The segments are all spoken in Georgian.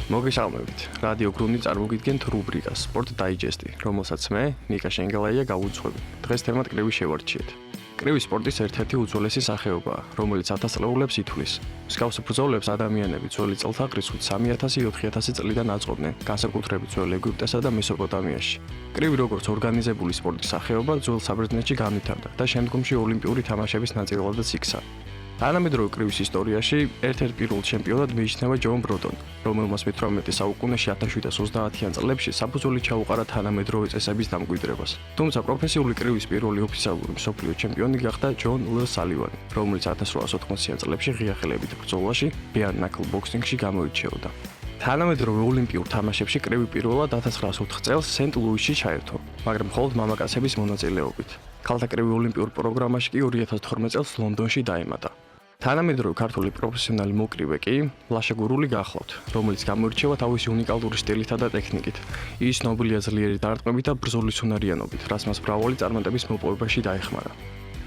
მოგესალმებით. რადიო გრუნდი წარმოგიდგენთ რუბრიკას სპორტ დაიჯესტი, რომელსაც მე, ნიკა შენგელაია გავუძღვები. დღეს თემად კრივი შევარჩიეთ. კრივი სპორტის ერთ-ერთი უძველესი სახეობაა, რომელიც ათასწლეულებს ითვლის. მსგავს ბრძოლებს ადამიანები ძველი წელთაღრიცხვით 3000-4000 წლიდან აწყობდნენ, განსაკუთრებით ძველ ეგვიპტესა და მესოპოტამიაში. კრივი როგორც ორგანიზებული სპორტის სახეობა ძველ საბერძნეთში განვითარდა და შემდგომში ოლიმპიური თამაშების ნაწილადაც იქცა. თანამედროვე კრივის ისტორიაში ერთ-ერთ პირველ ჩემპიონად მიიჩნევა ჯონ ბროტონი, რომელმაც მე-18 საუკუნეში 1730-იან წლებში საფუძველი ჩაუყარა თანამედროვე წესების დამკვიდრებას. თუმცა პროფესიული კრივის პირველი ოფიციალური მსოფლიო ჩემპიონი გახდა ჯონ ლელ სალივანი, რომელიც 1880-იან წლებში ღია ხელებით ბრძოლაში bare knuckle boxing-ში გამოირჩეოდა. თანამედროვე ოლიმპიურ თამაშებში კრივი პირველად 1904 წელს სენტ-ლუისში ჩაერთო, მაგრამ მხოლოდ მამაკაცების მონაწილეობით. ქალთა კრივი ოლიმპიურ პროგრამაში კი 2012 წელს ლონდონში დაემატა. თანამედროვე ქართული პროფესიონალი მოკრივე კი ლაშა გურული გახლავთ, რომელიც გამოირჩევა თავისი უნიკალური სტილითა და ტექნიკით. ის ცნობილია ძლიერი დარტყმებით და ბრძოლის უნარიანობით, რაც მას მრავალი წარმატების მოპოვებაში დაეხმარა.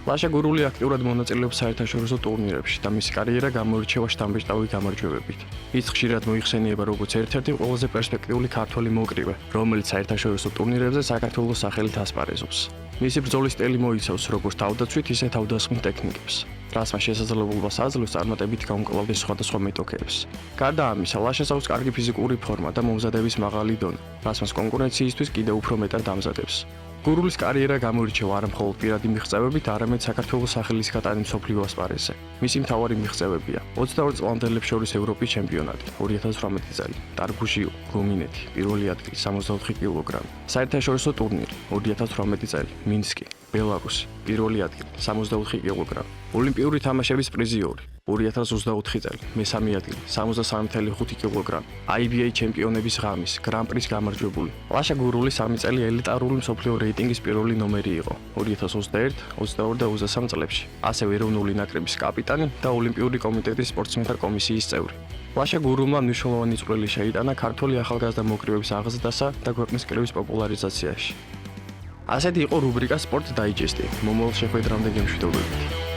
ლაშა გურული აქტიურად მონაწილეობს საერთაშორისო ტურნირებში და მისი კარიერა გამოირჩევა შთამბეჭდავი გამარჯვებებით. ის ხშირად მოიხსენიება როგორც ერთ-ერთი ყველაზე პერსპექტიული ქართველი მოკრივე, რომელიც საერთაშორისო ტურნირებზე საქართველოს სახელით ასპარეზობს. მისი ბრძოლის სტილი მოიცავს როგორც თავდაცვით, ისე თავდასხმის ტექნიკებს, რაც მას შესაძლებლობას აძლევს წარმატებით გაუმკლავდეს სხვადასხვა მეტოქეებს. გარდა ამისა, ლაშას აქვს კარგი ფიზიკური ფორმა და მომზადების მაღალი დონე, რაც მას კონკურენციისთვის კიდევ უფრო მეტად ამზადებს. გურულის კარიერა გამოირჩევა არა მხოლოდ პირადი მიღწევებით, არამედ საქართველოს სახელის გატანი მსოფლიო ასპარეზზე. მისი მთავარი მიღწევებია 22 წლამდელებს შორის ევროპის ჩემპიონატი 2018 წელი, დარგუჟიო, რუმინეთი, პირველი ადგილი 64 კილოგრამი, საერთაშორისო ტურნირი 2018 წელი, მინსკი, ბელარუსი, პირველი ადგილი 64 კილოგრამი, ოლიმპიური თამაშების პრიზიორი 2024 წელი, მესამე ადგილი 63.5 კილოგრამი, IBA ჩემპიონების ღამის, გრან-პრის გამარჯვებული. ლაშა გურული 3 წელი ელიტარული მსოფლიო რეიტინგის პირველი ნომერი იყო 2021, 22 და 23 წლებში. ასევე ეროვნული ნაკრების კაპიტანი და ოლიმპიური კომიტეტის სპორტსმენთა კომისიის წევრი. ლაშა გურულმა მნიშვნელოვანი წვლილი შეიტანა ქართული ახალგაზრდა მოკრივეების აღზრდასა და ქვეყნის კრივის პოპულარიზაციაში. ასეთი იყო რუბრიკა სპორტ დაიჯესტი. მომავალ შეხვედრამდე გემშვიდობებით.